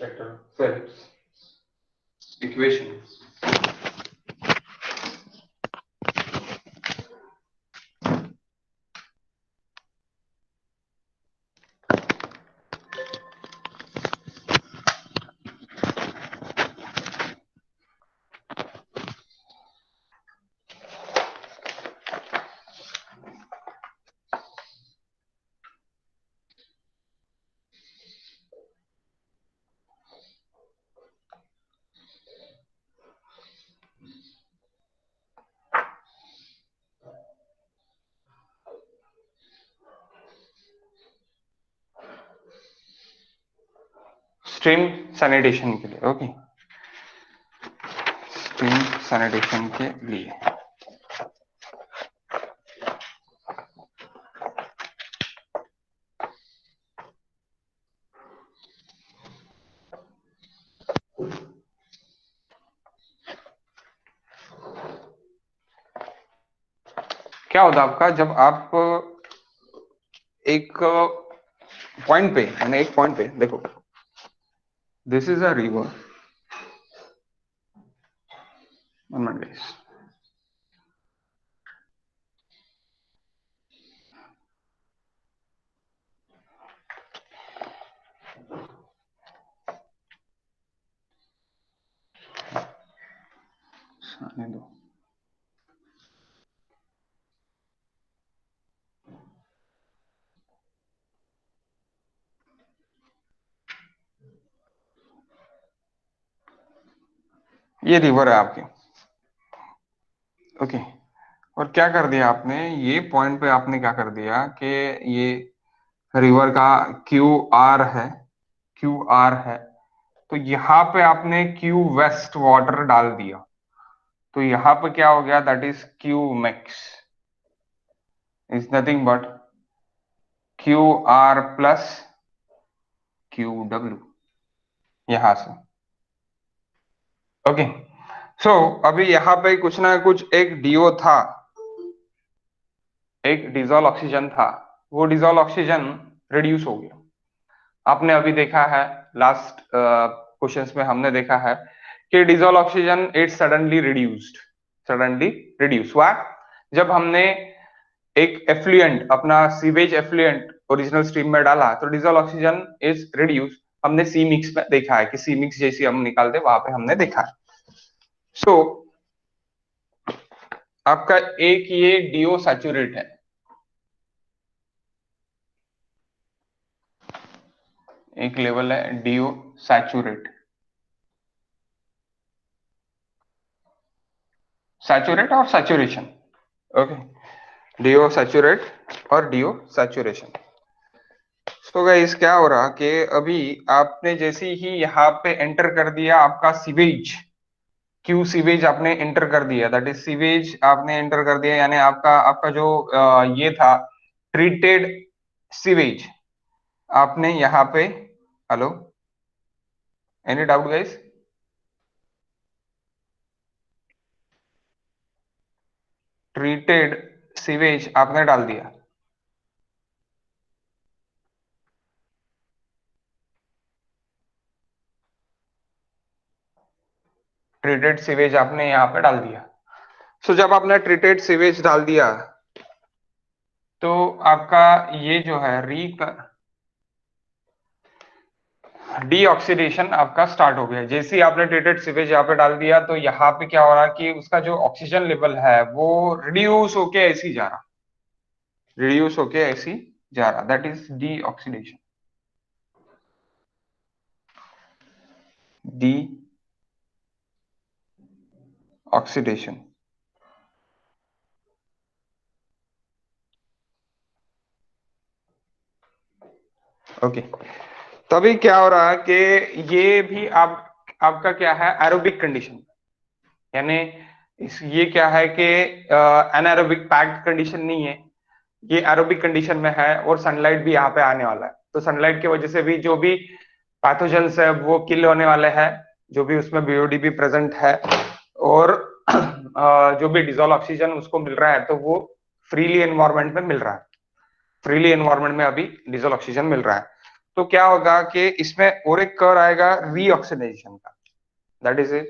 Vector Phillips equation. Stream sanitation के लिए, okay, stream sanitation के लिए क्या होता है आपका, जब आप एक पॉइंट पे, यानी एक पॉइंट पे देखो, this is a river, one minute guys, आने दो। ये रिवर है आपकी, ओके, और क्या कर दिया आपने, ये पॉइंट पे आपने क्या कर दिया कि ये रिवर का क्यू आर है, क्यू आर है, तो यहाँ पे आपने क्यू वेस्ट वाटर डाल दिया, तो यहाँ पे क्या हो गया, that is Q max is nothing but Q R plus Q W, यहां से, ओके। सो अभी यहाँ पे कुछ ना कुछ एक डीओ था, एक डिजोल्व ऑक्सीजन था, वो डिजोल्व ऑक्सीजन रिड्यूस हो गया। आपने अभी देखा है, लास्ट क्वेश्चंस में हमने देखा है कि dissolve oxygen it suddenly reduced, suddenly reduce हुआ जब हमने एक एफ्लुएंट, अपना सीवेज एफ्लुएंट ओरिजिनल स्ट्रीम में डाला, तो डिजोल्व ऑक्सीजन इज रिड्यूस। हमने सी मिक्स में देखा है कि सी मिक्स जैसी हम निकालते वहां पे हमने देखा है। सो आपका एक ये डीओ सैचुरेट है, एक लेवल है डीओ सैचुरेट, सैचुरेट और सैचुरेशन, ओके, डीओ सैचुरेट और डीओ सैचुरेशन। तो गाइस क्या हो रहा कि अभी आपने जैसे ही यहाँ पे एंटर कर दिया आपका सीवेज, क्यू सीवेज आपने एंटर कर दिया, दैट इज सीवेज आपने एंटर कर दिया, यानी आपका आपका जो ये था ट्रीटेड सीवेज, आपने यहाँ पे, hello, any doubt guys, treated sewage आपने डाल दिया, ट्रीटेड सीवेज आपने यहाँ पे डाल दिया। सो जब आपने ट्रीटेड सीवेज डाल दिया तो आपका ये जो है डीऑक्सीडेशन आपका स्टार्ट हो गया। जैसे ही आपने ट्रीटेड सीवेज यहाँ पे डाल दिया तो यहाँ पे क्या हो रहा है कि उसका जो ऑक्सीजन लेवल है वो रिड्यूस होके ऐसे ही जा रहा, रिड्यूस होके ऐसे ही जा रहा, that is deoxidation, D oxidation, okay. तभी क्या हो रहा है कि ये भी आपका क्या है, एरोबिक कंडीशन, यानी ये क्या है कि एनारोबिक पैक्ड कंडीशन नहीं है, ये एरोबिक कंडीशन में है, और सनलाइट भी यहाँ पे आने वाला है, तो सनलाइट की वजह से भी जो भी पैथोजेंस है वो किल होने वाले हैं, जो भी उसमें बीओडी भी प्रेजेंट है, और जो भी डिजोल्व ऑक्सीजन उसको मिल रहा है तो वो फ्रीली एनवायरमेंट में मिल रहा है, फ्रीली एनवायरमेंट में अभी डिजोल्व ऑक्सीजन मिल रहा है। तो क्या होगा कि इसमें और एक कर्व आएगा रीऑक्सीडेशन का, दैट इज ए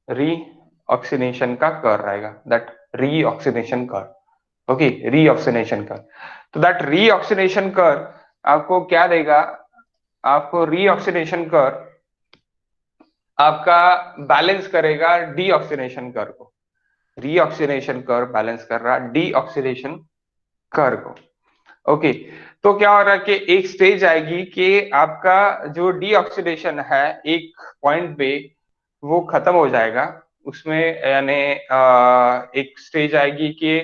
रीऑक्सीडेशन का कर्व आएगा, that reoxidation curve. Okay, reoxidation curve. तो दैट रीऑक्सीडेशन कर्व आपको क्या देगा, आपको रीऑक्सीडेशन कर्व आपका बैलेंस करेगा डीऑक्सीडेशन कर्व को। रीऑक्सीडेशन कर्व बैलेंस कर रहा डीऑक्सीडेशन कर्व को। ओके, तो क्या हो रहा है कि एक स्टेज आएगी कि आपका जो डीऑक्सीडेशन है एक पॉइंट पे वो खत्म हो जाएगा उसमें, यानी एक स्टेज आएगी कि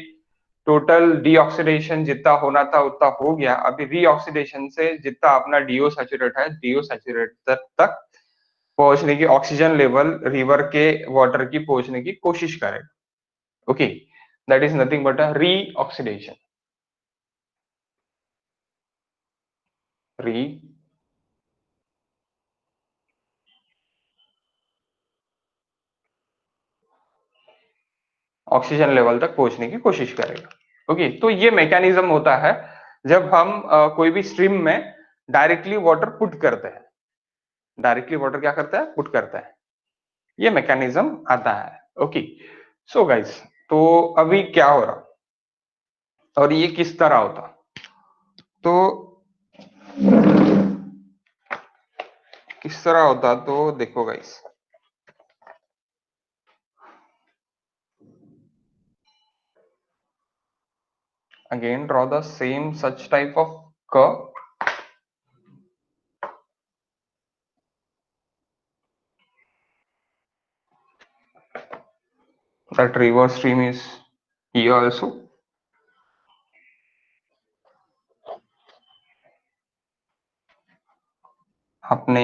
टोटल डीऑक्सीडेशन जितना होना था उतना हो गया, अभी रीऑक्सीडेशन से जितना अपना डीओ सैचुरेट है डीओ सैचुरेट तक पहुंचने की, ऑक्सीजन लेवल रिवर के वाटर की पहुंचने की कोशिश करेगा। Okay, that is nothing but a reoxidation. Re oxygen level तक पहुंचने की कोशिश करेगा। ओके, तो ये मैकेनिज्म होता है जब हम कोई भी स्ट्रीम में डायरेक्टली वाटर पुट करते हैं। डायरेक्टली वाटर क्या करता है, पुट करता है, ये मैकेनिज्म आता है। ओके, सो गाइस, तो अभी क्या हो रहा और ये किस तरह होता, तो किस तरह होता, तो देखो guys, again draw the same such type of curve. That river stream is here also. आपने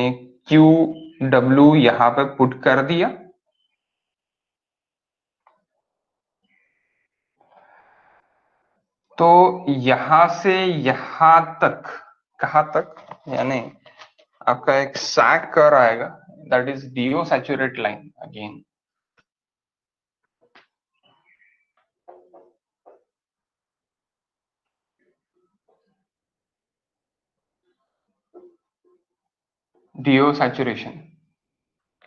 क्यू डब्ल्यू यहाँ पे पुट कर दिया, तो यहां से यहां तक, कहां तक, यानी आपका एक सैक कर आएगा, that is DO saturate line again. DO saturation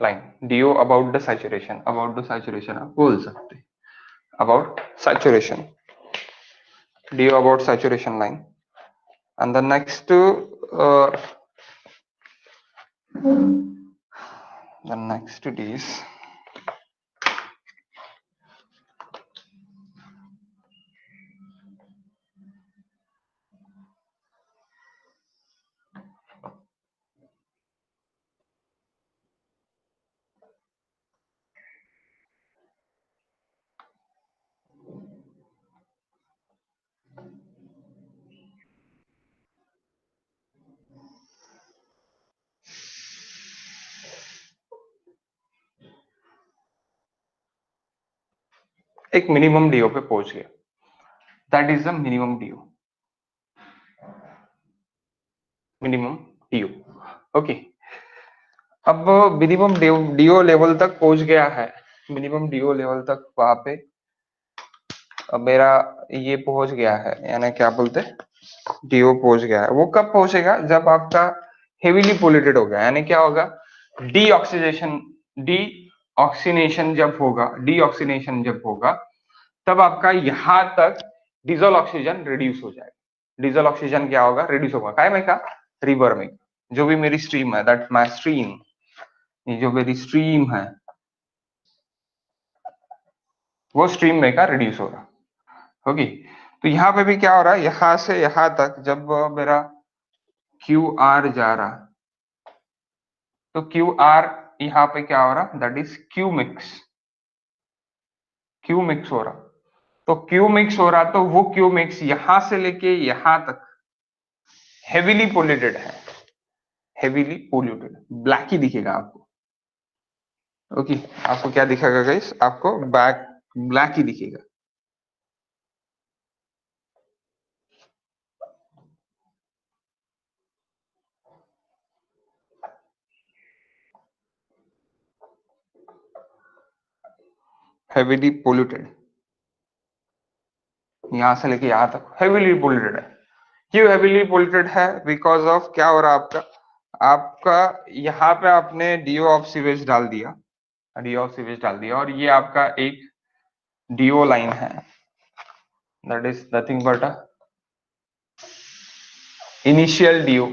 line, DO about the saturation आप बोल सकते, about saturation, DO about saturation line. And the next, the next it is एक मिनिमम डीओ पे पहुंच गया, that is the minimum DO, minimum DO. Okay, अब minimum DO level तक पहुंच गया है, मिनिमम डीओ लेवल तक वहां पे अब मेरा ये पहुंच गया है, यानी क्या बोलते हैं, डीओ पहुंच गया है। वो कब पहुंचेगा, जब आपका हेवीली पोल्यूटेड हो गया, यानी क्या होगा, डीऑक्सीडेशन, डीऑक्सीनेशन जब होगा, डीऑक्सीनेशन जब होगा तब आपका यहां तक डीजल ऑक्सीजन रिड्यूस हो जाएगा। डीजल ऑक्सीजन क्या होगा, रिड्यूस होगा, काय में का, रिवर में, जो भी मेरी स्ट्रीम है, दैट माई स्ट्रीम, ये जो मेरी स्ट्रीम है वो स्ट्रीम में का रिड्यूस हो रहा। ओके, तो यहाँ पे भी क्या हो रहा है, यहां से यहां तक जब मेरा क्यू आर जा रहा, तो क्यू आर यहाँ पे क्या हो रहा, that is Q mix, Q mix हो रहा। तो क्यू मिक्स हो रहा, तो वो क्यू मिक्स यहां से लेके यहां तक हेवीली पोल्यूटेड है, हेवीली पोल्यूटेड, ब्लैक ही दिखेगा आपको। ओके, आपको क्या दिखेगा गाइस, आपको ब्लैक ही दिखेगा। हेवीली पोल्यूटेड, यहां से लेके यहां तक हेवीली पोल्यूटेड है, क्यों हेवीली पोल्यूटेड है? बिकॉज ऑफ क्या हो रहा है आपका, आपका यहाँ पे आपने डीओ ऑफ सीवेज डाल दिया, डीओ ऑफ सीवेज डाल दिया, और ये आपका एक डीओ लाइन है, that is nothing but a initial DO,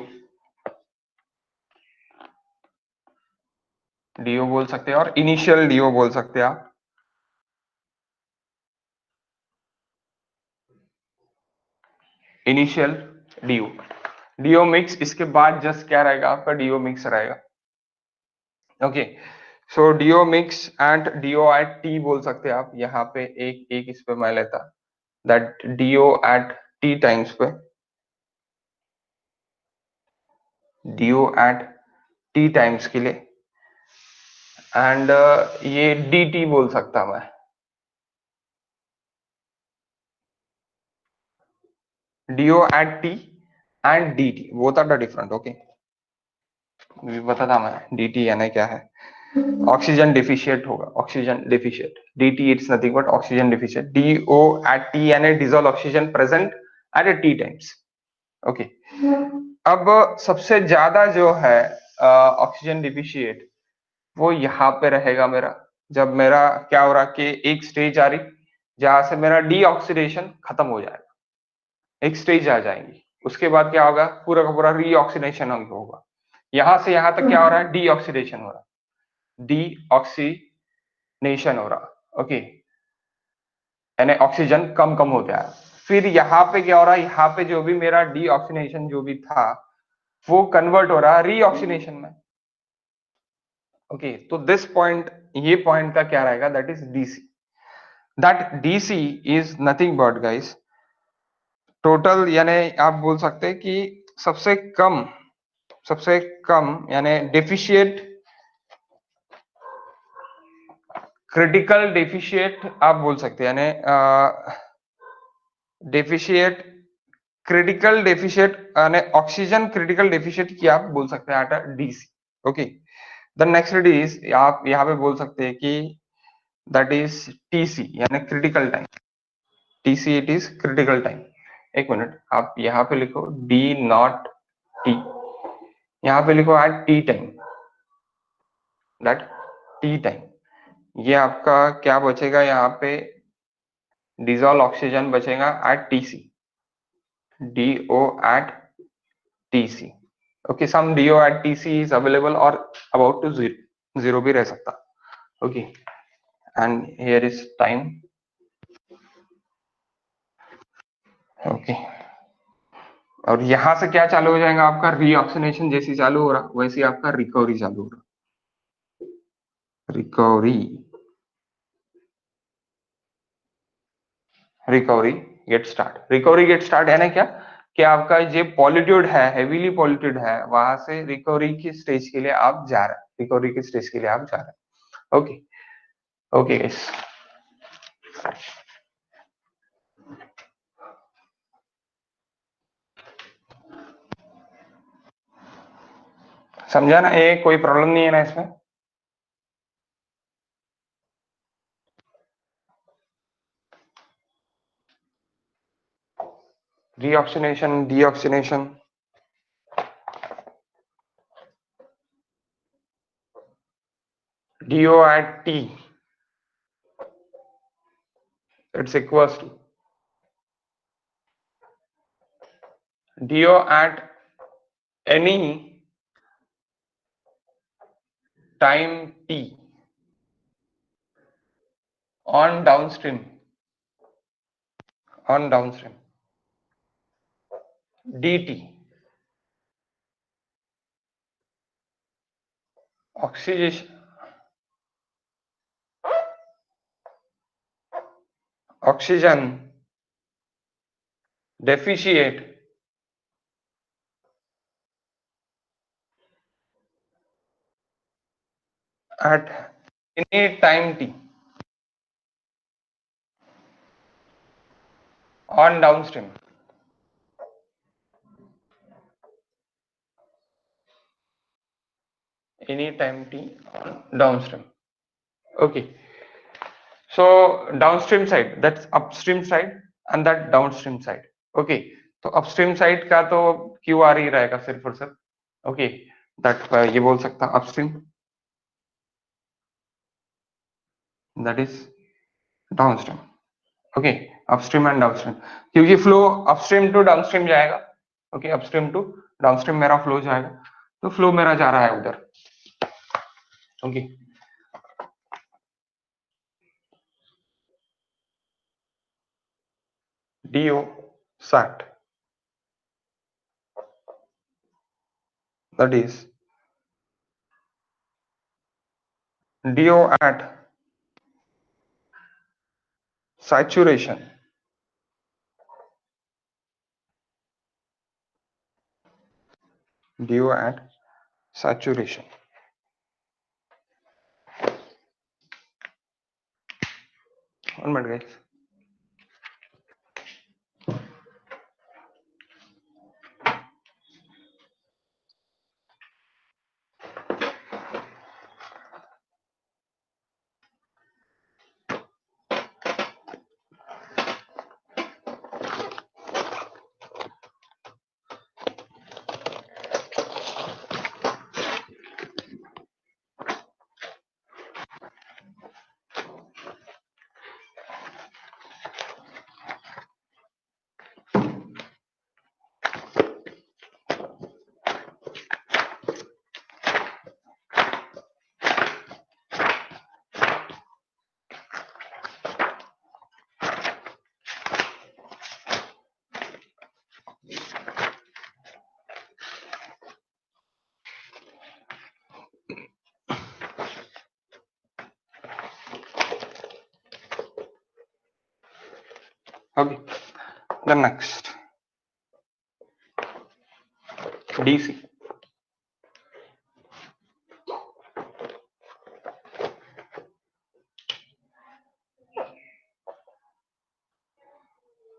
DO बोल सकते हैं और इनिशियल डीओ बोल सकते हैं आप। इनिशियल डीओ, डीओ मिक्स, इसके बाद जस्ट क्या रहेगा आपका, डीओ मिक्स रहेगा। Okay, so DO mix and DO at T बोल सकते हैं आप। यहाँ पे एक एक इस पे मैं लेता, that DO at T times पे, डीओ एट टी टाइम्स के लिए, एंड ये डी टी बोल सकता मैं, DO at T and D T, both are the different. Okay, बता था मैं डी टी यानी क्या है, ऑक्सीजन डिफिशिएंट होगा, oxygen deficient, dt it's nothing but oxygen deficient, DO at T यानी dissolve oxygen present at a T times. Okay, अब सबसे ज्यादा जो है ऑक्सीजन डिफिशिएंट, वो यहाँ पे रहेगा मेरा, जब मेरा क्या हो रहा कि एक स्टेज आ रही जहां से मेरा डीऑक्सीडेशन खत्म हो जाएगा, एक स्टेज आ जाएंगी, उसके बाद क्या होगा, पूरा का पूरा रीऑक्सीडेशन होगा। यहां से यहां तक क्या हो रहा है, डीऑक्सीडेशन हो रहा है, डीऑक्सीनेशन हो रहा। ओके, यानी ऑक्सीजन कम कम होता है। फिर यहाँ पे क्या हो रहा है, यहाँ पे जो भी मेरा डीऑक्सीनेशन जो भी था वो कन्वर्ट हो रहा है रीऑक्सीनेशन में। ओके, तो दिस पॉइंट, ये पॉइंट का क्या रहेगा, that is DC, that DC is nothing but guys total, यानी आप बोल सकते हैं कि सबसे कम, सबसे कम यानी डेफिशिएट, क्रिटिकल डेफिशिएट आप बोल सकते हैं, यानी डेफिशिएट, क्रिटिकल डेफिशिएट यानी ऑक्सीजन क्रिटिकल डेफिशिएट की आप बोल सकते हैं at DC. Okay, the next is आप यहाँ पे बोल सकते हैं कि दैट इज टीसी यानी critical time, TC it is critical time. एक मिनट, आप यहाँ पे लिखो डी नॉट टी, यहाँ पे लिखो at T time, that T time, ये आपका क्या बचेगा यहाँ पे, डिजॉल्व ऑक्सीजन बचेगा at TC, DO at TC. Okay, some DO at TC is available और अबाउट टू जीरो, जीरो भी रह सकता। Okay, and here is time. Okay, और यहां से क्या चालू हो जाएगा आपका, रीऑक्सीनेशन जैसी चालू हो रहा वैसे आपका रिकवरी चालू हो रहा, recovery, recovery get start, recovery get start है ना क्या, कि आपका ये पॉल्यूटेड है, हेवीली पॉल्यूटेड है, वहां से रिकवरी की स्टेज के लिए आप जा रहे हैं, रिकवरी की स्टेज के लिए आप जा रहे हैं। ओके, ओके गाइस, समझा ना, ये कोई प्रॉब्लम नहीं है ना इसमें? रीऑक्सीनेशन, डीऑक्सीनेशन, DO at T, it's equals to DO at any time T on downstream, on downstream, DT, oxidation, oxygen deficient at any time T on downstream, any time T on downstream. Okay, so downstream side, that's upstream side and that downstream side. Okay, तो upstream side का तो Q R ही रहेगा सिर्फ और सिर्फ। Okay, that ये बोल सकता upstream, that is downstream. Okay, upstream and downstream, क्योंकि फ्लो अपस्ट्रीम टू डाउनस्ट्रीम जाएगा। ओके, अपस्ट्रीम टू डाउनस्ट्रीम मेरा फ्लो जाएगा, तो फ्लो मेरा जा रहा है उधर। Okay, DO sat, that is DO at saturation, DO at saturation. One minute, guys. Okay, the next DC.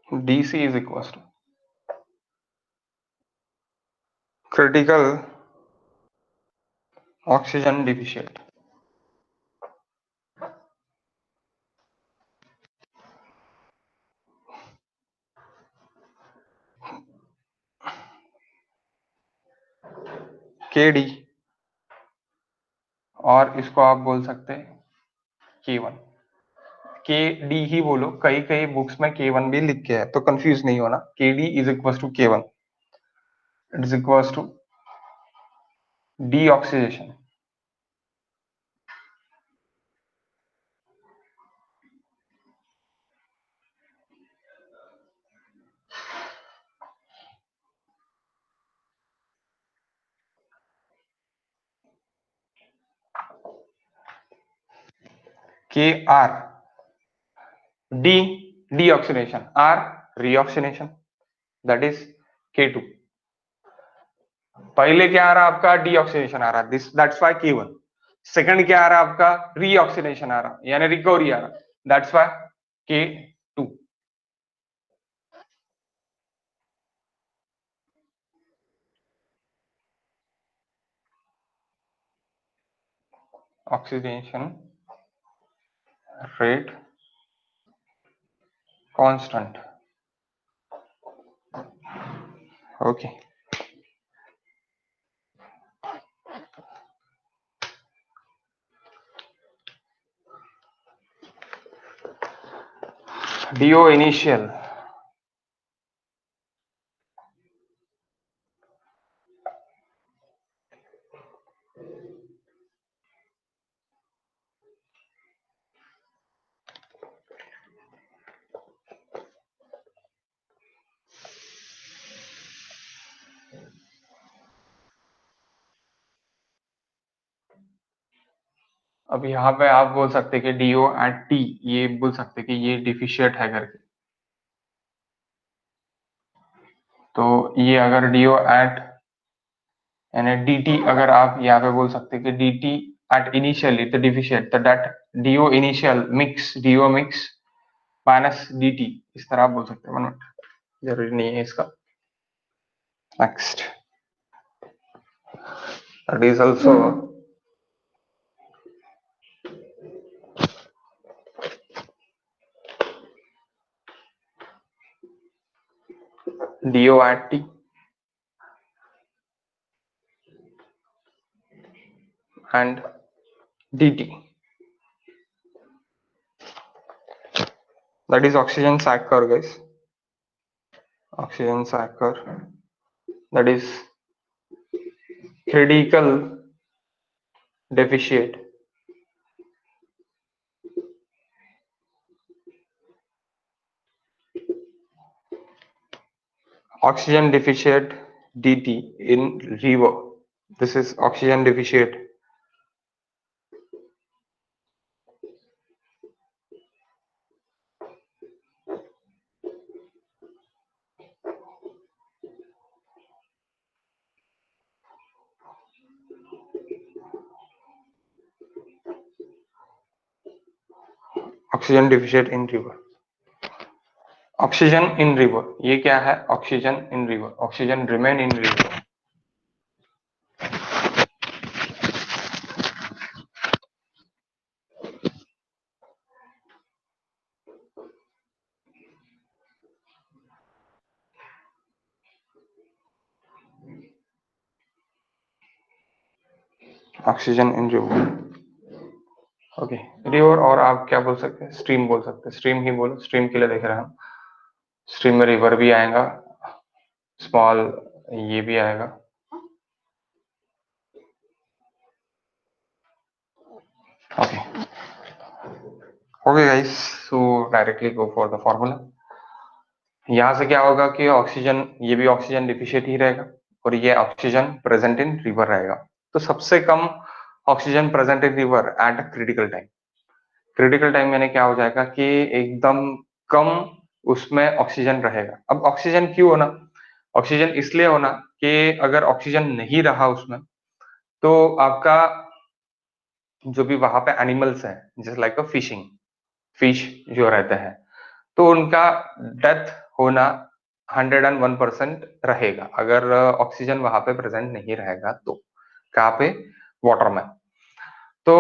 DC is equals to critical oxygen deficit. KD, और इसको आप बोल सकते हैं K1। के डी ही बोलो, कई कई बुक्स में K1 भी लिख के है, तो कंफ्यूज नहीं होना। KD is equal to K1, it is equal to deoxidation. KR, D deoxidation, R reoxidation, that is K2। पहले क्या आ रहा आपका डीऑक्सीडेशन आ रहा, this that's why K1। Second क्या आ रहा आपका रीऑक्सीडेशन आ रहा, यानी रिकवरी आ रहा, that's why K2। Oxidation rate constant. Okay, DO initial, अब यहाँ पे आप बोल सकते कि डीओ एट टी, ये बोल सकते कि ये डिफिशिएंट है करके। तो ये अगर डीओ एट यानी dt, अगर आप यहाँ पे बोल सकते कि dt एट इनिशियली तो डिफिशिएंट, तो that DO initial mix DO mix minus dt, इस तरह आप बोल सकते हैं। 1 मिनट, जरूरी नहीं है इसका। Next, that is also DO at T and DT. That is oxygen sac curve, guys. Oxygen sac curve. That is critical deficit. Oxygen deficit DT in river. This is oxygen deficit. Oxygen deficient in river. Oxygen in river, ये क्या है? Oxygen in river. Oxygen remain in river. Oxygen in river. Okay, river और आप क्या बोल सकते हैं? Stream बोल सकते हैं. स्ट्रीम ही बोलो. स्ट्रीम के लिए देख रहे हैं हम. स्ट्रीम में रिवर भी आएगा, स्मॉल ये भी आएगा. Okay okay guys, so directly go for the formula. यहां से क्या होगा कि ऑक्सीजन, ये भी ऑक्सीजन डिफिशिएंट ही रहेगा और ये ऑक्सीजन प्रेजेंट इन रिवर रहेगा. तो सबसे कम oxygen present in river at a critical time. Critical time यानी क्या हो जाएगा कि एकदम कम उसमें ऑक्सीजन रहेगा. अब ऑक्सीजन क्यों होना? ऑक्सीजन इसलिए होना कि अगर ऑक्सीजन नहीं रहा उसमें तो आपका जो भी वहां पे एनिमल्स हैं, जैसे लाइक अ फिश जो रहते हैं, तो उनका डेथ होना 101% रहेगा अगर ऑक्सीजन वहां पे प्रेजेंट नहीं रहेगा. तो कहाँ पे? वाटर में. तो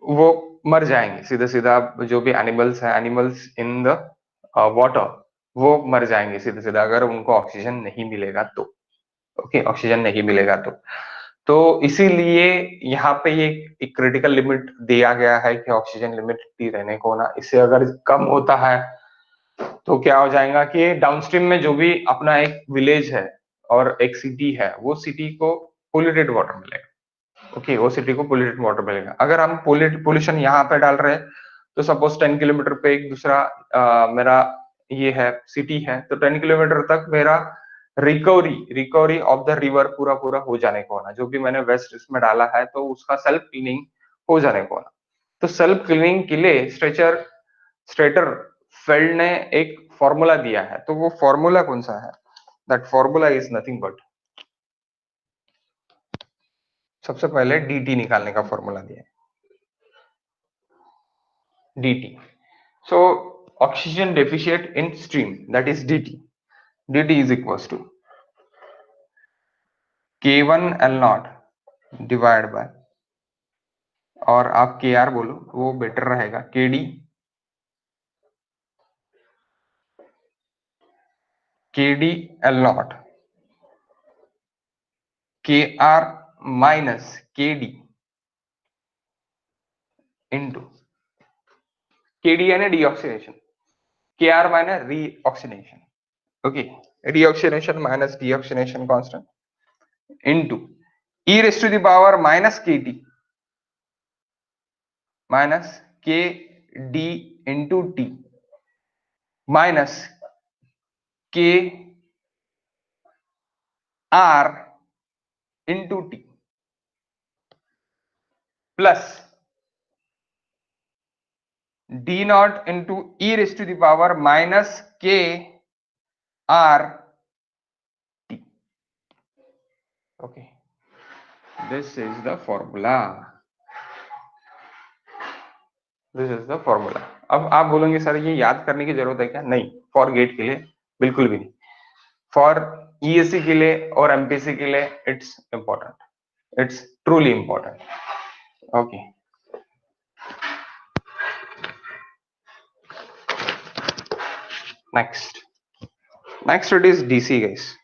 वो मर जाएंगे सीधा सीधा. जो भी एनिमल्स हैं, एनिमल्स इन द वाटर, वो मर जाएंगे सीधा सीधा अगर उनको ऑक्सीजन नहीं मिलेगा तो. ओके, ऑक्सीजन नहीं मिलेगा तो इसीलिए यहाँ पे ये एक क्रिटिकल लिमिट दिया गया है कि ऑक्सीजन लिमिट टी रहने को ना. इससे अगर कम होता है तो क्या हो जाएगा कि डाउनस्ट्रीम में जो भी अपना एक विलेज है और एक सिटी है, वो सिटी को पोल्यूटेड वाटर मिलेगा. ओके, वो सिटी को पोल्यूटेड वाटर मिलेगा. अगर हम पोल्यूशन यहाँ पे डाल रहे हैं तो सपोज 10 किलोमीटर पे एक दूसरा मेरा ये है सिटी है, तो 10 किलोमीटर तक मेरा रिकवरी ऑफ द रिवर पूरा पूरा हो जाने को होना. जो भी मैंने वेस्ट इसमें डाला है तो उसका सेल्फ क्लीनिंग हो जाने को होना. तो सेल्फ क्लीनिंग के लिए स्ट्रेटर फेल्ड ने एक फॉर्मूला दिया है. तो वो फॉर्मूला कौन सा है? That formula is nothing but, सबसे पहले dt निकालने का फॉर्मूला दिया है. dt. So oxygen deficit in stream, that is dt. dt is equals to k1 l naught divided by, और आप kr बोलो वो बेटर रहेगा, kd l naught kr minus kd into kd यानी deoxygenation, kr minus reoxygenation. Okay, reoxidation minus deoxidation constant into e raised to the power minus kt minus kd into t minus k r into t plus d naught into e raised to the power minus k r t. Okay, this is the formula. This is the formula. अब आप बोलेंगे sir ये याद करने की जरूरत है क्या? नहीं, फॉर गेट के लिए बिल्कुल भी नहीं. फॉर ईएससी के लिए और एमपीसी के लिए it's important, it's truly important. Okay, next. Next it is DC, guys.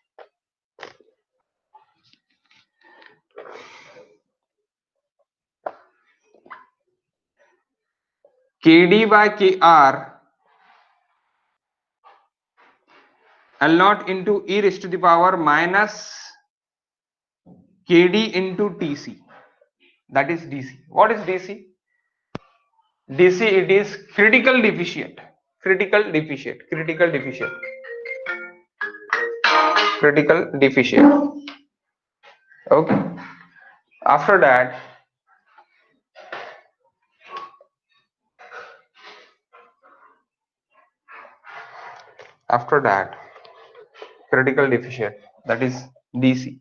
KD by KR L naught into e raised to the power minus KD into TC. That is DC. What is DC? DC, it is critical deficient. Critical deficient. Critical deficient. Critical deficient. Okay. After that, critical deficient, that is DC.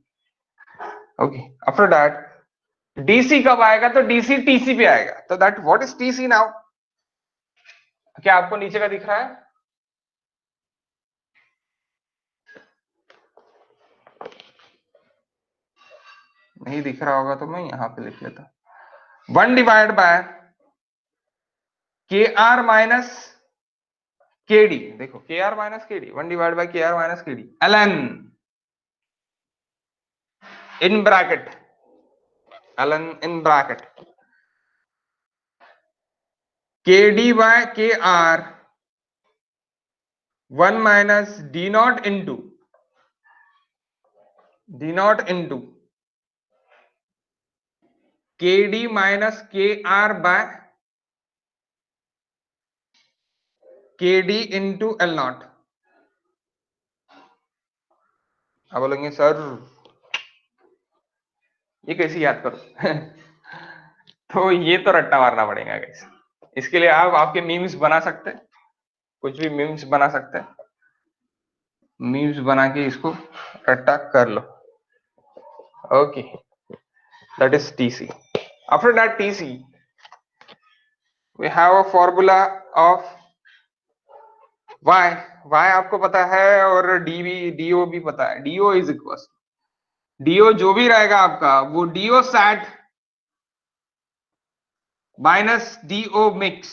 Okay. After that, DC कब आएगा? तो DC TC पे आएगा. तो that what is TC now? क्या आपको नीचे का दिख रहा है? नहीं दिख रहा होगा तो मैं यहां पे लिख लेता. 1 divide by KR minus KD. देखो KR minus KD, 1 divide by KR minus KD ln in bracket KD by KR 1 minus D naught into KD minus KR by KD into L naught. अब बोलेंगे sir ये कैसे याद करो? तो ये तो रट्टा मारना पड़ेगा गाइस. इसके लिए आप आपके मीम्स बना सकते हैं, कुछ भी मीम्स बना सकते हैं. मीम्स बना के इसको रट्टा कर लो. Okay, that is TC. After that TC, we have a formula of Y. Y आपको पता है और DO भी पता है. DO is equal, DO जो भी रहेगा आपका वो DO sat minus DO mix,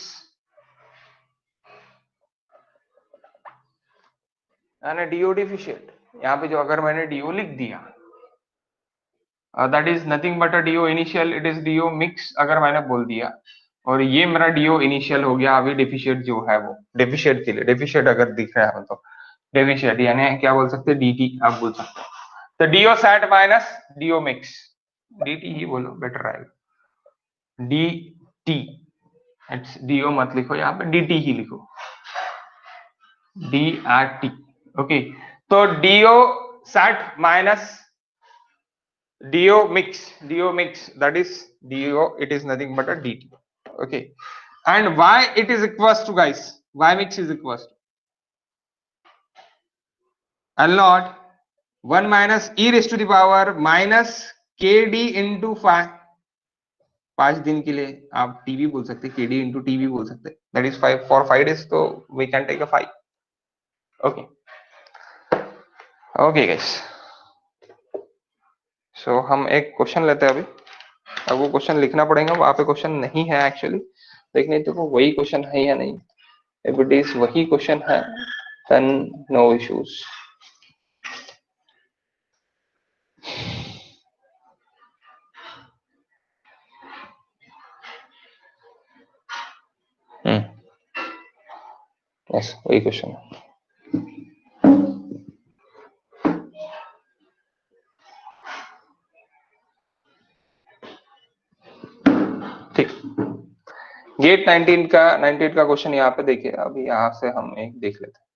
यानी DO deficient. यहाँ पे जो अगर मैंने DO लिख दिया, that is nothing but a DO initial, it is DO mix अगर मैंने बोल दिया, और ये मेरा DO इनिशियल हो गया. अभी डेफिशिएट जो है वो डेफिशिएट के लिए, डेफिशिएट अगर दिख रहा है तो डेफिशिएट यानी क्या बोल सकते हैं? DT आप बोल सकते हैं. तो DO sat minus DO mix, DT ही बोलो बेटर रहेगा. DT, DO मत लिखो यहाँ पे, DT ही लिखो, DRT. ओके, तो DO sat minus DO mix, that is DO, it is nothing but a DT. Okay, and why it is equals to, guys, Y mix is equals to L naught 1 minus e raised to the power minus KD into 5. 5 दिन के लिए आप T भी बोल सकते, KD into T भी बोल सकते, that is 5 for 5 days, तो we can take a 5. Okay, okay guys, so हम एक क्वेश्चन लेते हैं अभी. अब वो क्वेश्चन लिखना पड़ेगा, वहां पे क्वेश्चन नहीं है एक्चुअली, देखने तो वो वही क्वेश्चन है या नहीं. इफ इट इज वही क्वेश्चन है देन नो इश्यूज. यस, वही क्वेश्चन है. ठीक, गेट 98 का क्वेश्चन यहाँ पे देखिए. अभी यहाँ से हम एक देख लेते हैं.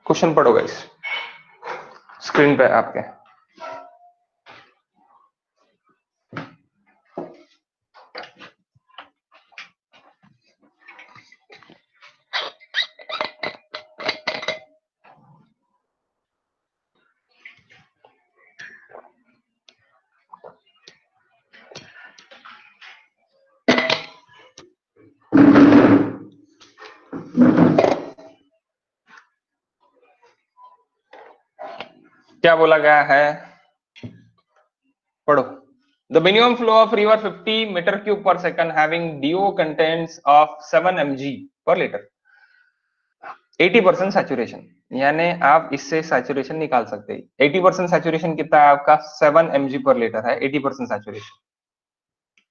क्वेश्चन पढ़ो गाइस, स्क्रीन पे आपके. क्या बोला गया है? पढ़ो. The minimum flow of river 50 meter cube per second having DO contents of 7 mg per liter. 80% saturation, यानी आप इससे सैचुरेशन निकाल सकते हैं. 80% सैचुरेशन कितना है आपका? 7 mg पर लीटर है 80% सैचुरेशन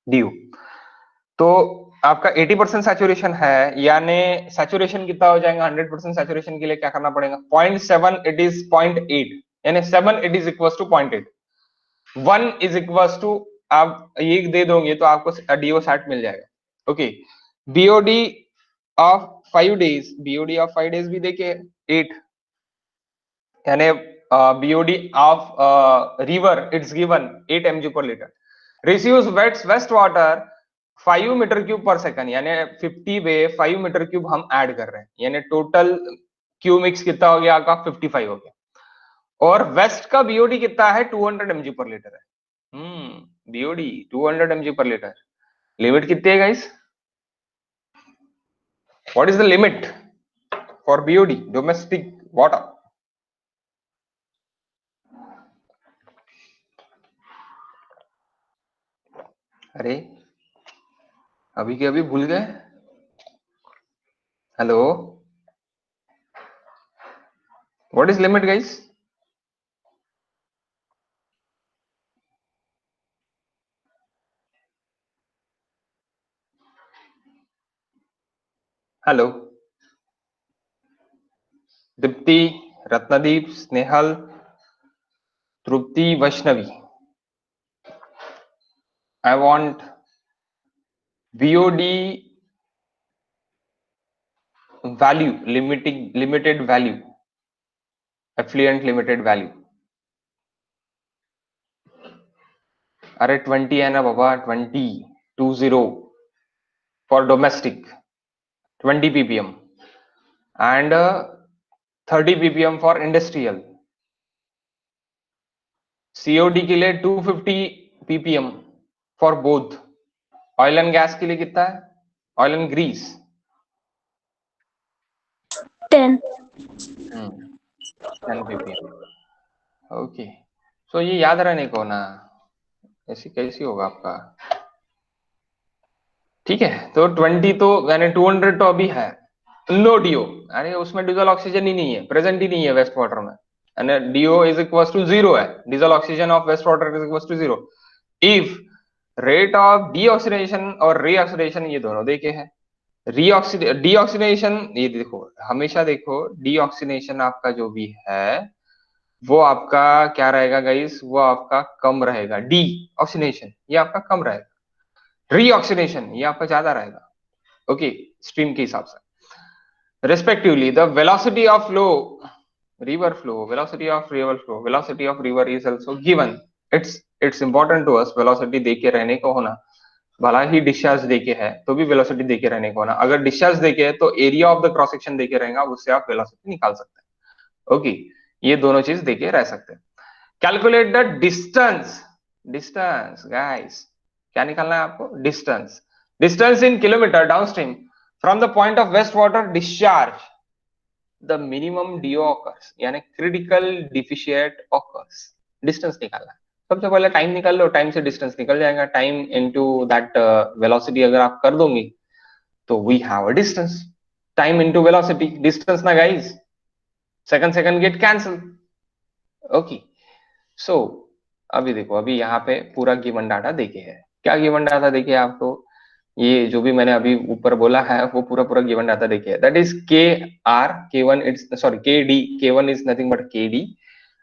DO. तो आपका 80% सैचुरेशन है, यानी सैचुरेशन कितना हो जाएगा? 100% सैचुरेशन के लिए क्या करना पड़ेगा? 0.7 इट इज 0.8, यानी 7 it is equal to 0.8. 1 is equal to, आप ये दे दोगे तो आपको DO सैट मिल जाएगा. Okay. BOD of 5 days, BOD of 5 days भी देखिए 8, यानी BOD ऑफ river it's given 8 mg per litre. Receives waste water 5 metre cube per second, यानी 50 में 5 मीटर क्यूब हम ऐड कर रहे हैं, यानी टोटल क्यू मिक्स कितना हो गया आपका? 55 हो गया. और वेस्ट का BOD कितना है? 200 mg पर लीटर है. BOD 200 mg per litre. Limit कितनी है guys? What is the limit for BOD domestic water? अरे अभी के अभी भूल गए? Hello, what is limit guys? Hello, Deepti, Ratnadeep, Snehal, Tripti, Vaishnavi. I want BOD value, limited value, effluent limited value. अरे 20 है ना बाबा, 20 for domestic, 20 ppm and 30 ppm for industrial. COD के लिए 250 ppm for both. Oil and gas के लिए कितना है? Oil and grease 10 ppm. Okay. So ये याद रहने को ना, ऐसी कैसी होगा आपका? ठीक है. तो 20 तो यानी 200 तो अभी है. नो DO, अरे उसमें डीजल ऑक्सीजन ही नहीं है, प्रेजेंट ही नहीं है वेस्ट वाटर में. DO इज इक्वल टू 0 है. Dissolve oxygen of waste water is equal to 0 if rate of deoxidation और रीऑक्सीडेशन ये दोनों देखे हैं. डीऑक्सीडेशन ये देखो, हमेशा देखो डीऑक्सीडेशन आपका जो भी है वो आपका क्या रहेगा गाइस? वो आपका कम रहेगा. डीऑक्सीडेशन ये आपका कम रहेगा, रीऑक्सीडेशन ये आपका ज्यादा रहेगा. ओके, स्ट्रीम के हिसाब से. Respectively, the velocity of river flow, velocity of river flow, velocity of river is also given. It's important to us velocity देके रहने को होना. भला ही डिस्चार्ज देके है तो भी वेलोसिटी देके रहने को होना. अगर डिस्चार्ज देके है तो area of the cross section देके रहेगा, उससे आप वेलोसिटी निकाल सकते हैं. ओके, ये दोनों चीज देके रह सकते हैं. Calculate the distance. Distance guys, क्या निकालना है आपको? Distance. Distance in kilometre downstream from the point of wastewater discharge the minimum DO occurs, यानी critical deficit occurs. डिस्टेंस निकालना है. सबसे पहले टाइम निकाल लो, टाइम से डिस्टेंस निकल जाएगा. टाइम इनटू दैट वेलोसिटी अगर आप कर दोगे तो we have a distance. Time into velocity, distance ना guys, second get cancel. Okay. So अभी देखो, अभी यहाँ पे पूरा गिवन डाटा देखे है. क्या गिवन डाटा देखे आपको? ये जो भी मैंने अभी ऊपर बोला है वो पूरा गिवन डाटा देखिए. That is KR, K1 it's sorry KD, K1 is nothing but KD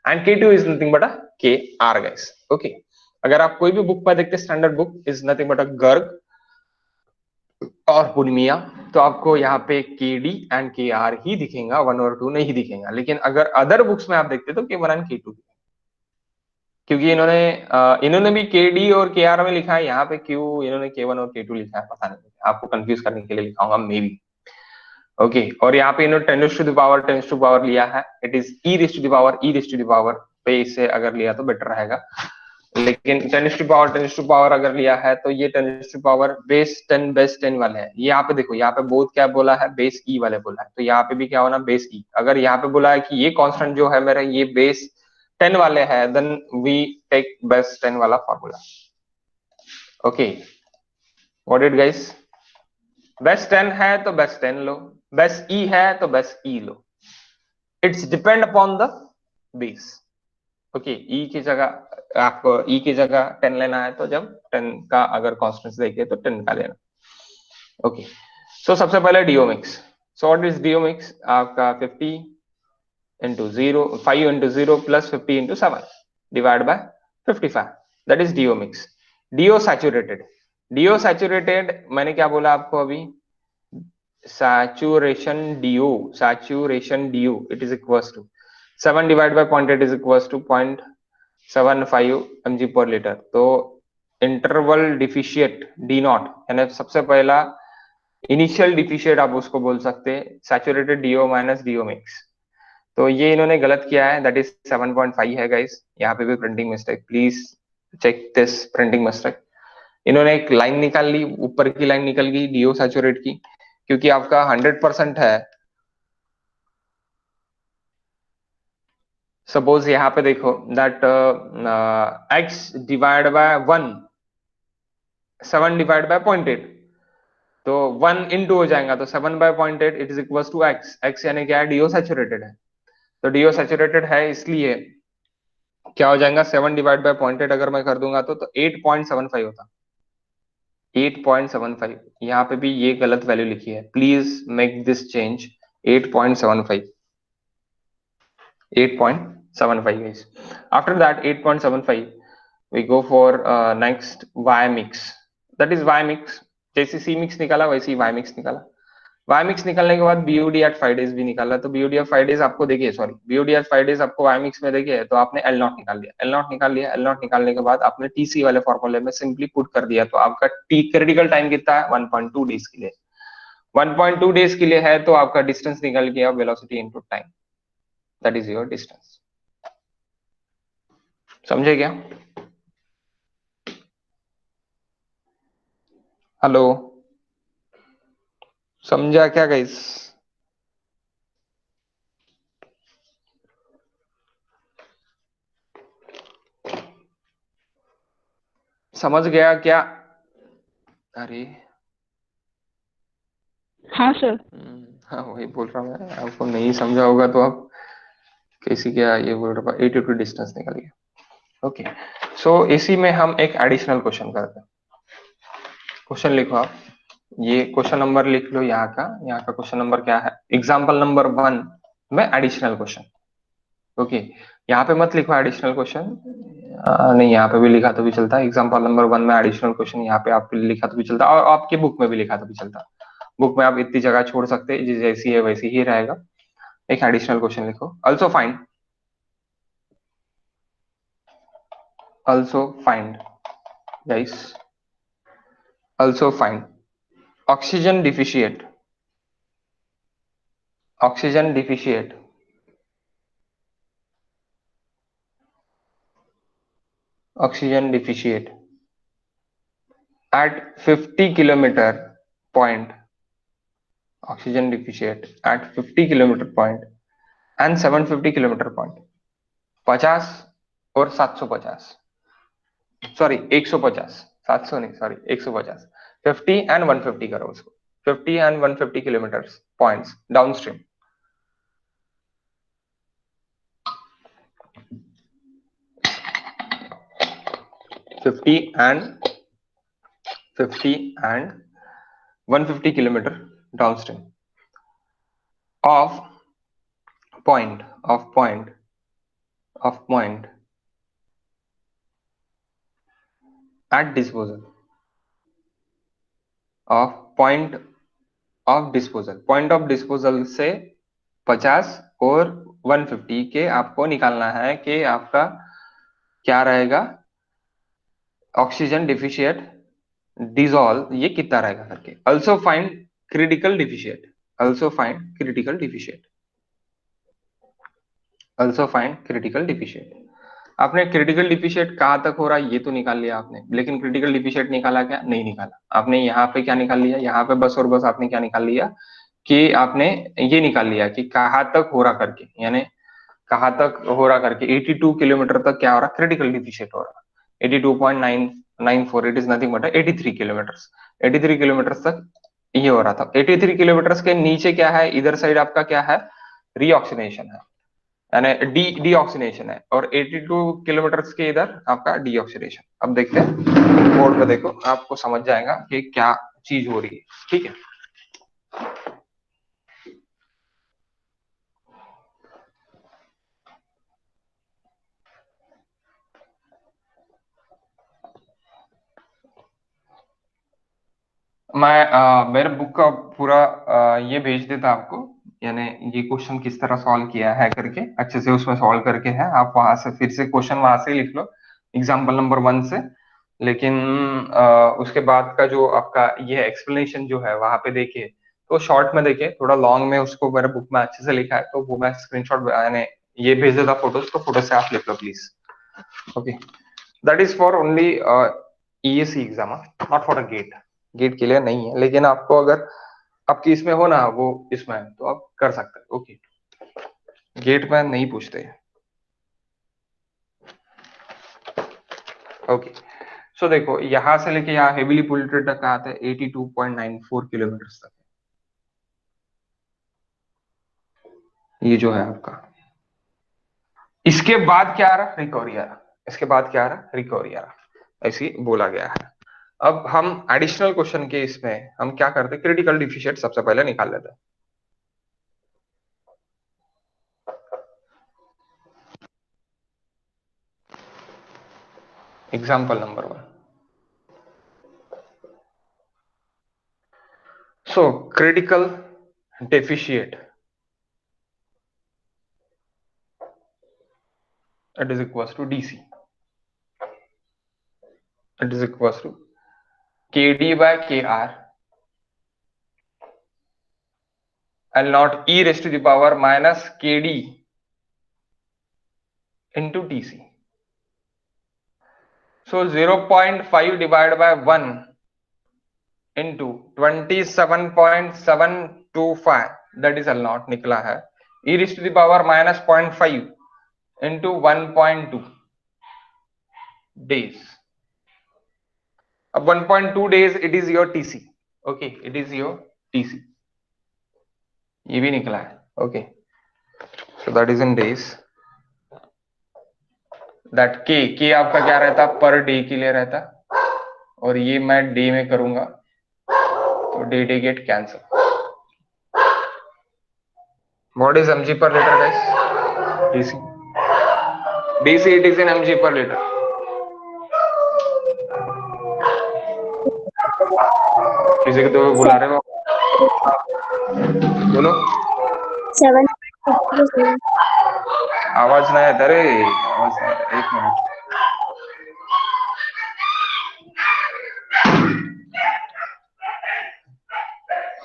and K2 is nothing but KR guys. Okay, अगर आप कोई भी बुक पर देखते, standard book is nothing but Garg और पुनमिया, तो आपको यहाँ पे KD एंड KR ही दिखेगा, 1 और 2 नहीं दिखेगा. लेकिन अगर अदर बुक्स में आप देखते तो K1 एंड K2, क्योंकि इन्होंने भी KD और KR में लिखा है, यहाँ पे क्यों इन्होंने K1 और K2 लिखा है पता नहीं, आपको कंफ्यूज करने के लिए लिखा होगा मे बी. ओके, और यहाँ पे इन्होंने 10 टू पावर लिया है. It is e to power पे इससे अगर लिया तो बेटर रहेगा. लेकिन 10 टू पावर अगर लिया है तो ये 10 टू पावर बेस 10 वाले हैं. यहाँ पे देखो, यहाँ पे बोथ क्या बोला है? बेस E वाले बोला है. तो यहाँ पे भी क्या होना? Base E. अगर यहाँ पे बोला है कि ये कांस्टेंट जो है मेरा ये बेस 10 वाले हैं, देन वी टेक बेस 10 वाला formula. Okay, what it guys, base 10 है तो बेस 10 लो, बेस ई है तो बेस ई लो, it's depend upon the base. Okay, E की जगह आपको ई की जगह 10 लेना है तो जब 10 का अगर कॉन्स्टेंट देखिए तो 10 का लेना। ओके, सो सबसे पहले DO mix. So what is DO mix, आपका 50 into 0, 5 into 0 plus 50 into 7 divided by 55, that is DO mix. DO saturated, DO saturated मैंने क्या बोला आपको अभी, saturation DO, saturation DO it is equals to 7 divided by 0.8 is equals to 0.75 mg per liter। तो interval deficit D not यानी सबसे पहला initial deficit आप उसको बोल सकते हैं saturated DO minus DO mix. तो ये इन्होंने गलत किया है, दैट इज 7.5 है गाइस, यहाँ पे भी printing mistake, please check this printing mistake. इन्होंने एक लाइन निकाल ली, ऊपर की लाइन निकल गई डीओ सैचुरेट की, क्योंकि आपका 100% है। सपोज यहाँ पे देखो that x divide by 1, 7 divide by 0.8, तो 1 इंटू हो जाएगा तो 7 by 0.8 it is equal to x, x यानी क्या है, डीओ सैचुरेटेड है। तो डीओ सैचुरेटेड है इसलिए क्या हो जाएगा, 7 डिवाइड बाय 0.8 अगर मैं कर दूंगा तो 8.75 होता, 8.75। यहाँ पे भी ये गलत वैल्यू लिखी है, please make this change, 8.75, 8.75 guys। After that 8.75 we go for next y mix, that is y mix। जैसे c mix निकाला वैसे ही y mix निकाला, y mix निकालने के बाद BOD एट 5 days भी निकाला। तो BOD एट 5 days आपको देखिए, सॉरी BOD एट 5 days आपको y mix में देखिए, तो आपने L नॉट निकाल लिया, L नॉट निकाल लिया, L नॉट निकालने के बाद आपने TC वाले फॉर्मूले में सिंपली पुट कर दिया, तो आपका टी क्रिटिकल टाइम कितना है, 1.2 डेज के लिए, 1.2 डेज के लिए है, तो आपका डिस्टेंस निकल गया velocity into time, that is your distance. समझे क्या? हेलो, समझा क्या गाइस? समझ गया क्या? अरे हाँ सर। हाँ वही बोल रहा हूँ मैं, आपको नहीं समझा होगा तो आप कैसी क्या ये बोल रहा, 82 डिस्टेंस निकल गया। ओके, सो इसी में हम एक एडिशनल क्वेश्चन करते हैं। क्वेश्चन लिखो आप, ये क्वेश्चन नंबर लिख लो यहाँ का क्वेश्चन नंबर क्या है, एग्जाम्पल नंबर 1 में एडिशनल क्वेश्चन। ओके, यहाँ पे मत लिखो एडिशनल क्वेश्चन, नहीं यहाँ पे भी लिखा तो भी चलता है, एग्जाम्पल नंबर 1 में एडिशनल क्वेश्चन यहाँ पे आप लिखा तो भी चलता, और आपकी बुक में भी लिखा तो भी चलता। बुक में आप इतनी जगह छोड़ सकते हैं, जैसी है वैसी ही रहेगा। एक एडिशनल क्वेश्चन लिखो, also find guys, also find oxygen deficient, oxygen deficient oxygen deficient at 50 kilometer point, oxygen deficient at 50 kilometer point and 750 kilometer point, 50 और 750, सॉरी 150, 700 नहीं, सॉरी 150, 50 एंड 150 करो उसको, 50 and 150 kilometre points down stream. Fifty and 150 kilometre down stream of point at disposal of point of disposal से 50 और 150 के आपको निकालना है कि आपका क्या रहेगा, ऑक्सीजन डिफिशिएट डिसॉल्व ये कितना रहेगा करके। also find critical deficient, also find critical deficient, also find critical deficient। आपने क्रिटिकल डिफिशिएट कहाँ तक हो रहा है ये तो निकाल लिया आपने, लेकिन क्रिटिकल डिफिशिएट निकाला क्या, नहीं निकाला आपने। यहाँ पे क्या निकाल लिया, यहाँ पे बस और बस आपने क्या निकाल लिया कि आपने ये निकाल लिया कि कहाँ तक हो रहा करके, यानी कहाँ तक हो रहा करके 82 किलोमीटर तक क्या हो रहा, क्रिटिकल डिफिशिएट हो रहा, 94, it is nothing but 83 kilometres. 83 kilometre तक ये हो रहा था। 83 किलोमीटर के नीचे क्या है, इधर साइड आपका क्या है, रीऑक्सीनेशन है, यानी डीऑक्सीनेशन है, और 82 किलोमीटर के इधर आपका डीऑक्सीनेशन। अब देखते हैं बोर्ड पे, देखो आपको समझ जाएगा कि क्या चीज हो रही है। ठीक है, मैं मेरे बुक का पूरा ये भेज देता आपको, यानी ये क्वेश्चन किस तरह सॉल्व किया है करके, अच्छे से उसमें सॉल्व करके है। आप वहां से फिर से क्वेश्चन वहां से लिख लो, एग्जाम्पल नंबर 1 से। लेकिन उसके बाद का जो आपका ये एक्सप्लेनेशन जो है वहां पे देखिए, तो शॉर्ट में देखिए, थोड़ा लॉन्ग में उसको मेरे बुक में अच्छे से लिखा है, तो वो मैं स्क्रीनशॉट यानी ये भेज देता फोटोज, तो फोटो से आप लिख लो please. Okay, that is for only ESC exam, not for a GATE. GATE clear नहीं है, लेकिन आपको अगर आपकी इसमें हो ना, वो इसमें है, तो आप कर सकते हैं। ओके, गेट में नहीं पूछते। ओके, सो देखो यहां से लेके यहाँ हेवीली पोल्यूटेड तक आता है 82.94 किलोमीटर तक, ये जो है आपका। इसके बाद क्या आ रहा, रिकवरी आ रहा। इसके बाद क्या आ रहा, रिकवरी आ रहा, ऐसी बोला गया है। अब हम एडिशनल क्वेश्चन के इसमें हम क्या करते हैं, क्रिटिकल डिफिशिएंट सबसे पहले निकाल लेते हैं। Example number 1। So critical deficit, it is equals to dc, it is equals to kd by kr L naught e raised to the power minus kd into dc. So 0.5 divided by 1 into 27.725, that is L naught निकला है, e raised to the power minus 0.5 into 1.2 days. अब 1.2 days it is your tc. Okay, it is your tc, ये भी निकला है। Okay, so that is in days, that के आपका क्या रहता, पर डे के लिए रहता, और ये मैं डे में करूंगा तो D get cancel. What is mg per litre guys, DC, DC it is in mg per litre. किसी को तो बुला रहे हो, बोलो। 7. आवाज नहीं आता रे, आवाज नहीं आता, एक मिनट।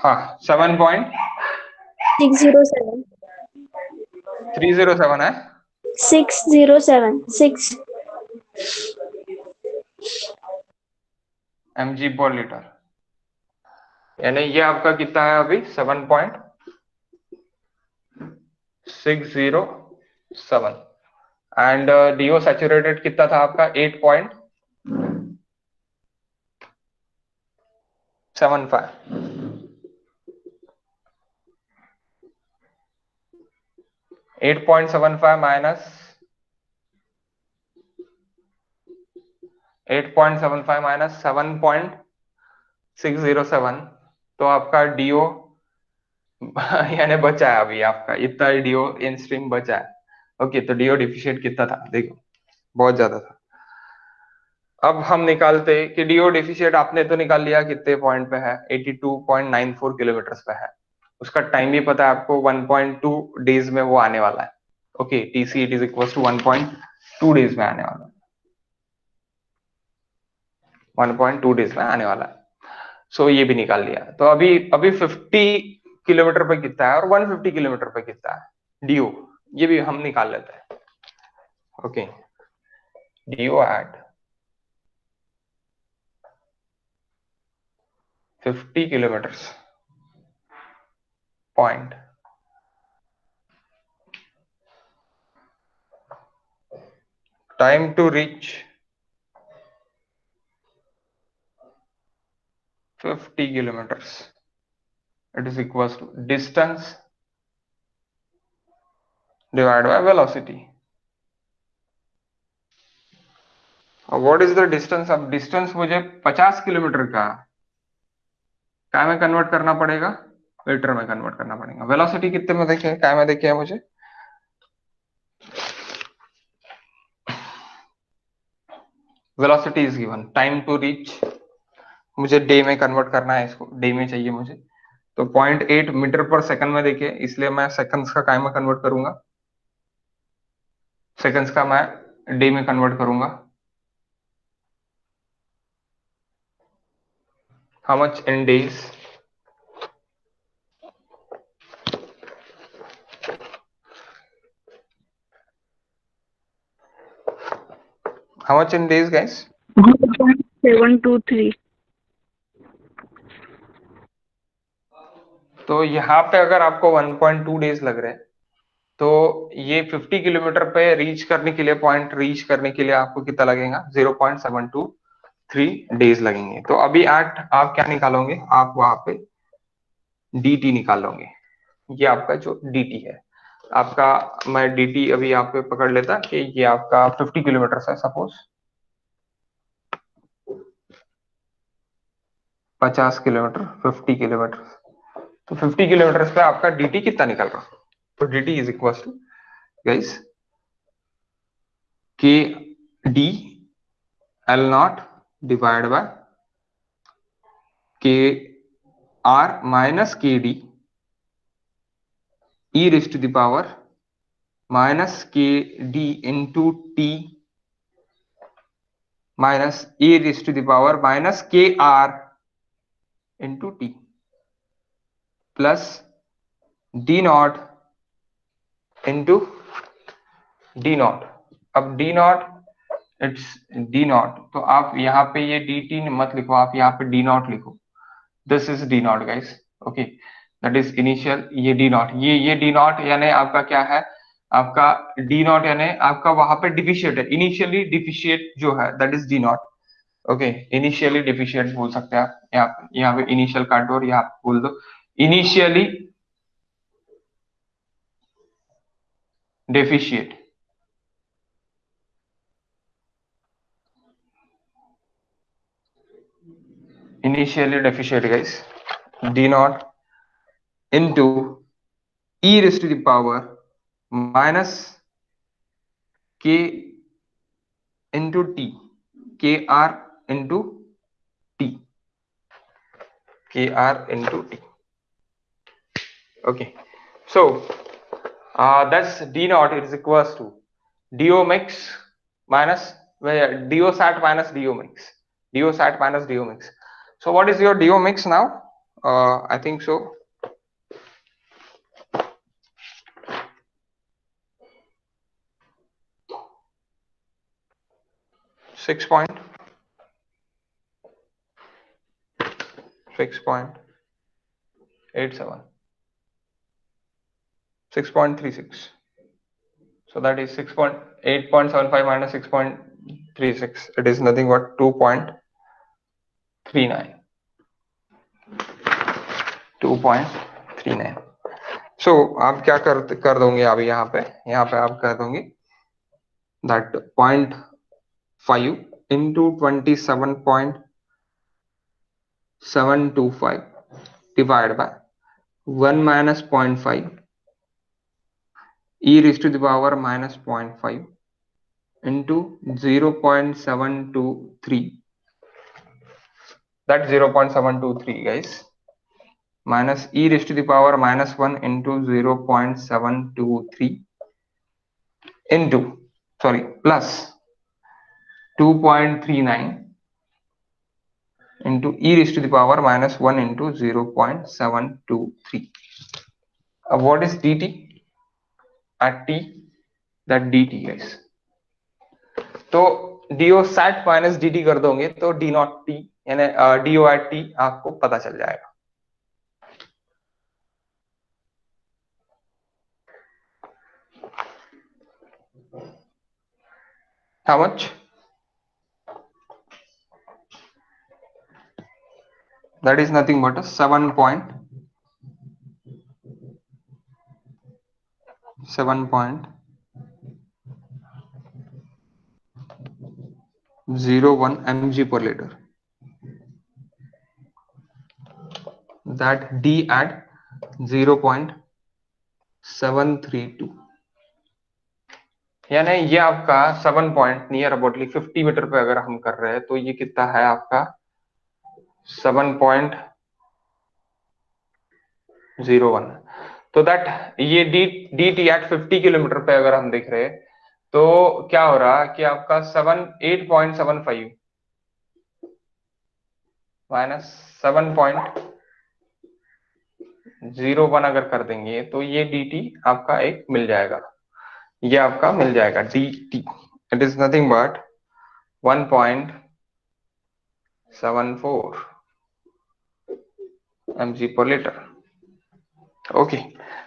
हाँ, 607. 7.307 है, 607. 6. एमजी पर लीटर, यानी ये आपका कितना है अभी, 7.607, एंड डीओ सैचुरेटेड कितना था आपका, 8.75। 8.75 माइनस 8.75 माइनस 7.607, तो आपका डीओ यानी बचा है अभी आपका इतना डीओ इन स्ट्रीम बचा है। ओके, तो डीओ डिफिशिएंट कितना था, देखो बहुत ज्यादा था। अब हम निकालते कि डीओ डिफिशिएंट आपने तो निकाल लिया, कितने पॉइंट पे है, 82.94 किलोमीटर पे है। उसका टाइम भी पता है आपको, 1.2 डेज में वो आने वाला है। Okay, TC it is equal to 1.2 days में आने वाला है, 1.2 डेज में आने वाला है। सो ये भी निकाल लिया। तो अभी अभी 50 किलोमीटर पे कितना है और 150 किलोमीटर पे कितना है डीओ, ये भी हम निकाल लेते हैं। Okay, DO at 50 kilometre point, time to reach 50 kilometers. It is equals to distance divided by velocity. What is the distance? अब डिस्टेंस मुझे 50 किलोमीटर का क्या में कन्वर्ट करना पड़ेगा, मीटर में कन्वर्ट करना पड़ेगा। वेलोसिटी कितने में देखे, क्या में देखे है मुझे, velocity is given, time to reach मुझे डे में कन्वर्ट करना है, इसको डे में चाहिए मुझे, तो 0.8 मीटर पर सेकंड में देखिए, इसलिए मैं सेकंड्स का काय में कन्वर्ट करूंगा, सेकंड्स का मैं डे में कन्वर्ट करूंगा। How much in days, how much in days guys? 0.723. तो यहाँ पे अगर आपको 1.2 डेज लग रहे हैं, तो ये 50 किलोमीटर पे रीच करने के लिए, पॉइंट रीच करने के लिए आपको कितना लगेगा, 0.723 डेज लगेंगे। तो अभी आप क्या निकालोगे, आप वहां पे dt निकालोगे, ये आपका जो dt है आपका, मैं dt अभी आप पे पकड़ लेता कि ये आपका 50 किलोमीटर है, सपोज 50 किलोमीटर, 50 किलोमीटर, तो 50 किलोमीटर पे आपका dt कितना निकल रहा, तो dt is equal to guys K D L not divide by K R minus K D E raise to the power minus K D into T minus A raise to the power minus K R into T plus D not into D not. अब D not, it's D not, तो आप यहाँ पे ये D T मत लिखो, आप यहाँ पे डी नॉट लिखो, this is D not guys, okay, that is initial, ये डी नॉट, ये डी नॉट यानी आपका क्या है, आपका डी नॉट यानी आपका वहां पे डिफिशिएट है, इनिशियली डिफिशिएट जो है, that is D not, okay, initially deficit बोल सकते हैं आप, यहाँ पे इनिशियल काट दो और यहाँ पे बोल दो initially deficit, initially deficient guys, d naught into e raised to the power minus k into t, kr into t, kr into t, okay, so that's d naught is equals to do mix minus do sat minus do mix, do sat minus do mix. So what is your do mix now? I think so 6.87, 6.36, so that is 6.8.75 minus 6.36, it is nothing but 2.39, 2.39. so आप क्या कर दोगे, अभी यहाँ पे आप कर दोगे that 0.5 into 27.725 divided by 1 minus 0.5 e raised to the power minus 0.5 into 0.723, that 0.723 guys, minus e raised to the power minus 1 into 0.723 into, sorry, plus 2.39 into e raised to the power minus 1 into 0.723. What is dt at t? That dt guys, तो do sat minus dt कर दोगे तो d not t यानी do at t आपको पता चल जाएगा। How much? that is nothing but a 7.01 mg per liter. That D at 0.732, यानी ये आपका 7 पॉइंट नियर अबाउटली 50 मीटर पे अगर हम कर रहे हैं तो ये कितना है आपका 7.01। तो दैट ये डी टी एट 50 किलोमीटर पे अगर हम देख रहे हैं तो क्या हो रहा है कि आपका 8.75 माइनस 7.01 अगर कर देंगे तो ये डी टी आपका एक मिल जाएगा, ये आपका मिल जाएगा D T, it is nothing but 1.74 mg per litre. Okay,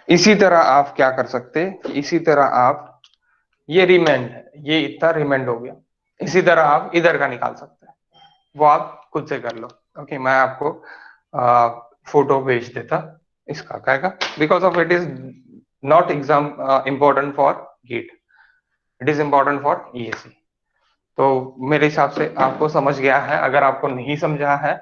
इसी तरह आप क्या कर सकते हैं कि इसी तरह आप ये रिमेंड है, ये इतना रिमेंड हो गया, इसी तरह आप इधर का निकाल सकते हैं, वो आप खुद से कर लो। ओके, मैं आपको फोटो भेज देता इसका क्या का, because of it is not exam important for GATE, it is important for ESC. तो मेरे हिसाब से आपको समझ गया है। अगर आपको नहीं समझा है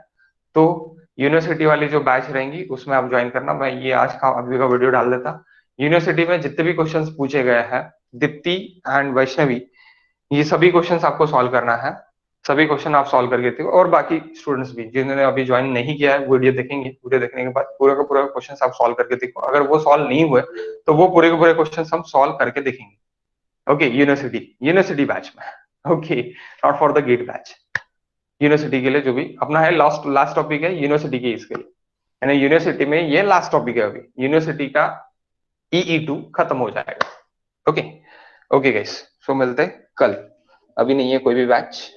तो यूनिवर्सिटी वाली जो बैच रहेंगी उसमें आप ज्वाइन करना, मैं ये आज का अभी का वीडियो डाल देता। यूनिवर्सिटी में जितने भी क्वेश्चंस पूछे गए हैं, दीप्ति एंड वैष्णवी, ये सभी क्वेश्चंस आपको सॉल्व करना है, सभी क्वेश्चन आप सॉल्व करके देखो। और बाकी स्टूडेंट्स भी जिन्होंने अभी ज्वाइन नहीं किया है वीडियो देखेंगे, वीडियो देखने के बाद पूरा का पूरा क्वेश्चन आप सॉल्व करके देखो। अगर वो सॉल्व नहीं हुए तो वो पूरे के पूरे क्वेश्चन हम सॉल्व करके देखेंगे। ओके, यूनिवर्सिटी बैच में, okay, not for the GATE batch. University के लिए जो भी अपना है लास्ट टॉपिक है यूनिवर्सिटी के, इसके लिए यानी यूनिवर्सिटी में ये लास्ट टॉपिक है। अभी यूनिवर्सिटी का EE2 खत्म हो जाएगा। ओके ओके गाइस, सो मिलते हैं कल, अभी नहीं है कोई भी बैच।